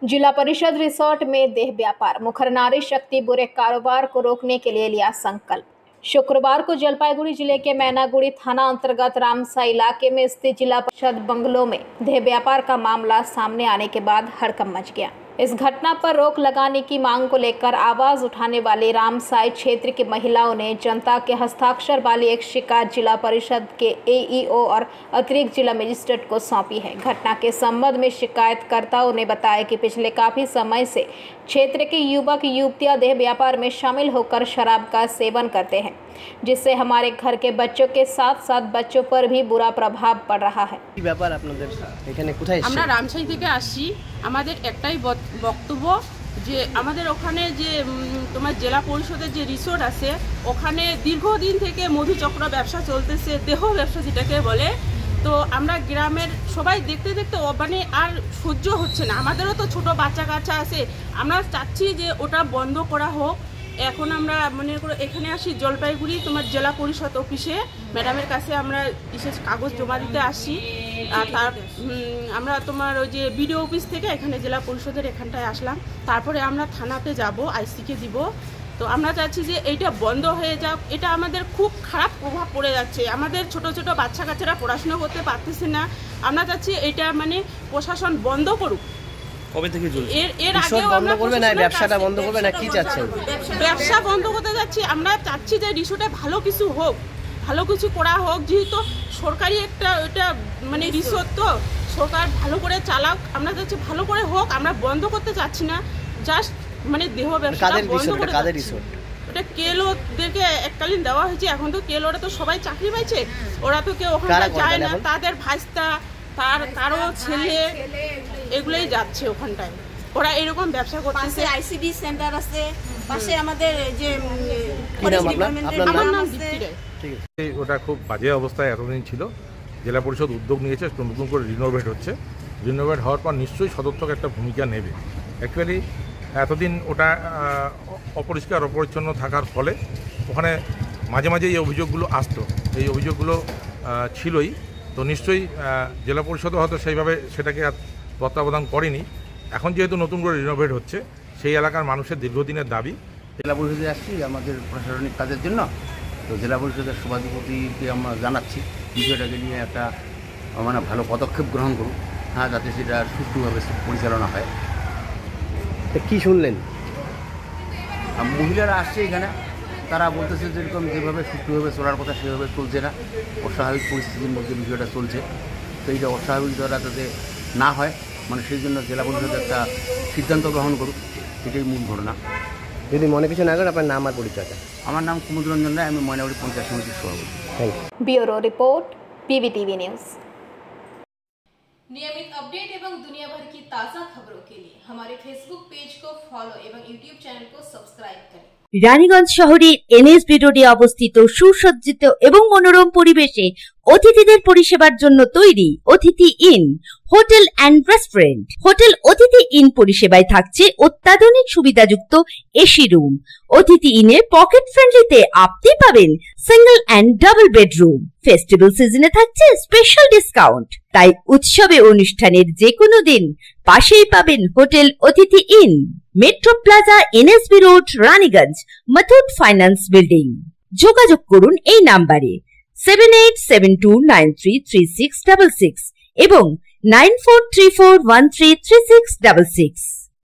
जिला परिषद रिसोर्ट में देह व्यापार, मुखर नारी शक्ति बुरे कारोबार को रोकने के लिए लिया संकल्प। शुक्रवार को जलपाईगुड़ी जिले के मैनागुड़ी थाना अंतर्गत रामसा इलाके में स्थित जिला परिषद बंगलों में देह व्यापार का मामला सामने आने के बाद हड़कंप मच गया। इस घटना पर रोक लगाने की मांग को लेकर आवाज उठाने वाली रामसाई क्षेत्र की महिलाओं ने जनता के हस्ताक्षर वाली एक शिकायत जिला परिषद के एईओ और अतिरिक्त जिला मजिस्ट्रेट को सौंपी है। घटना के संबंध में शिकायतकर्ताओं ने बताया कि पिछले काफी समय से क्षेत्र के युवक युवतियां देह व्यापार में शामिल होकर शराब का सेवन करते हैं, जिससे हमारे घर के बच्चों के साथ साथ बच्चों पर भी बुरा प्रभाव पड़ रहा है। ব্যাপার আপনাদের এখানে কোথায় এসেছেন? আমরা রামসাই থেকে আসছি। আমাদের একটাই বক্তব্য যে আমাদের ওখানে যে তোমার জেলা পরিষদের যে রিসোর্ট আছে ওখানে দীর্ঘদিন থেকে মধুচক্র ব্যবসা চলতেছে, দেহ ব্যবসা যেটাকে বলে। তো আমরা গ্রামের সবাই দেখতে দেখতে মানে আর সহ্য হচ্ছে না। আমাদেরও তো ছোট বাচ্চা কাচ্চা আছে, আমরা চাচ্ছি যে ওটা বন্ধ করা হোক। এখন আমরা মনে করো এখানে আসি জলপাইগুড়ি তোমার জেলা পরিষদ অফিসে ম্যাডামের কাছে আমরা বিশেষ কাগজ জমা দিতে আসি। আর তার আমরা তোমার ওই যে বিডিও অফিস থেকে এখানে জেলা পরিষদের এখানটায় আসলাম। তারপরে আমরা থানাতে যাব, আইসিকে দিব। তো আমরা চাচ্ছি যে এইটা বন্ধ হয়ে যাক। এটা আমাদের খুব খারাপ প্রভাব পড়ে যাচ্ছে। আমাদের ছোট ছোট বাচ্চা কাচ্চারা পড়াশোনা করতে পারতেছে না। আমরা চাচ্ছি এটা মানে প্রশাসন বন্ধ করুক। কবে থেকে চলছে? এর আগে বন্ধ করবে না, ব্যবসাটা বন্ধ করবে না, কি চাচ্ছেন? ব্যবসা বন্ধ করতে যাচ্ছি। আমরা চাচ্ছি যে রিসোর্টে ভালো কিছু হোক, ভালো কিছু করা হোক। যেহেতু সরকারি একটা ওটা মানে রিসোর্ট, তো সরকার ভালো করে চালাক। আমরা চাচ্ছি ভালো করে হোক, আমরা বন্ধ করতে চাচ্ছি না। জাস্ট মানে দেহ ব্যবসা বন্ধ করে। কাদের রিসোর্ট? ওটা কেলোদেরকে এককালীন দেওয়া হয়েছে। এখন তো কেলোরা তো সবাই চাকরি পাইছে, ওরা তো কেউ ওখানে যায় না। তাদের ভাইস্তা, তার কারো ছেলে এগুলোই যাচ্ছে ওখানটায়। ওরা এরকম ব্যবসা করতেছে। আইসিডি সেন্টার আছে পাশে আমাদের যে ওটা খুব বাজে অবস্থায় এতদিন ছিল। জেলা পরিষদ উদ্যোগ নিয়েছে, নতুন করে রিনোভেট হচ্ছে। রিনোভেট হওয়ার পর নিশ্চয়ই সদর্থক একটা ভূমিকা নেবে। অ্যাকচুয়ালি এতদিন ওটা অপরিষ্কার অপরিচ্ছন্ন থাকার ফলে ওখানে মাঝে মাঝে এই অভিযোগগুলো আসতো, এই অভিযোগগুলো ছিলই। তো নিশ্চয়ই জেলা পরিষদও হয়তো সেইভাবে সেটাকে আর তত্ত্বাবধান করেনি। এখন যেহেতু নতুন করে রিনোভেট হচ্ছে, সেই এলাকার মানুষের দীর্ঘদিনের দাবি। জেলা পরিষদে আসছি আমাদের প্রশাসনিক কাজের জন্য। তো জেলা পরিষদের সভাধিপতিকে আমরা জানাচ্ছি বিষয়টাকে নিয়ে একটা মানে ভালো পদক্ষেপ গ্রহণ করুন, হ্যাঁ, যাতে সেটা সুষ্ঠুভাবে পরিচালনা হয়। কি শুনলেন? মহিলারা আসছে এখানে, তারা বলতেছে যেরকম যেভাবে সুষ্ঠুভাবে চলার কথা সেভাবে চলছে না, অস্বাভাবিক পরিস্থিতির মধ্যে বিষয়টা চলছে। তো এইটা অস্বাভাবিক দ্বারা যাতে না হয়, মানে সেই জন্য জেলা পরিষদ একটা সিদ্ধান্ত গ্রহণ করুক, এটাই মূল ঘটনা। যদি মনে কিছু না করেন, আপনার নাম আর পরিচয়টা? আমার নাম কুমুদ রঞ্জন রায়, আমি ময়নাগুড়ি পঞ্চায়েত সমিতির সভাপতি। Bureau report, PVTV news. नियमित अपडेट एवं दुनिया भर की ताज़ा खबरों के लिए हमारे फेसबुक पेज को फॉलो एवं यूट्यूब चैनल को सब्सक्राइब करें। রানীগঞ্জ শহরের এনএসবি রোডে অবস্থিত সুসজ্জিত এবং মনোরম পরিবেশে অতিথিদের পরিষেবার জন্য তৈরি অতিথি in hotel and restaurant. Hotel অতিথি ইন পরিষেবায় থাকছে অত্যাধুনিক সুবিধাযুক্ত এসি রুম। অতিথি ইনে পকেট ফ্রেন্ডলিতে আপনি পাবেন single and double bedroom. Festival সিজনে থাকছে স্পেশাল ডিসকাউন্ট। তাই উৎসবে অনুষ্ঠানের যে কোনো দিন পাশেই পাবেন হোটেল অতিথি in, metro plaza, NSB road, Raniganj, Muthoot finance building. যোগাযোগ করুন এই নাম্বারে 7872933666 এবং 9434133666।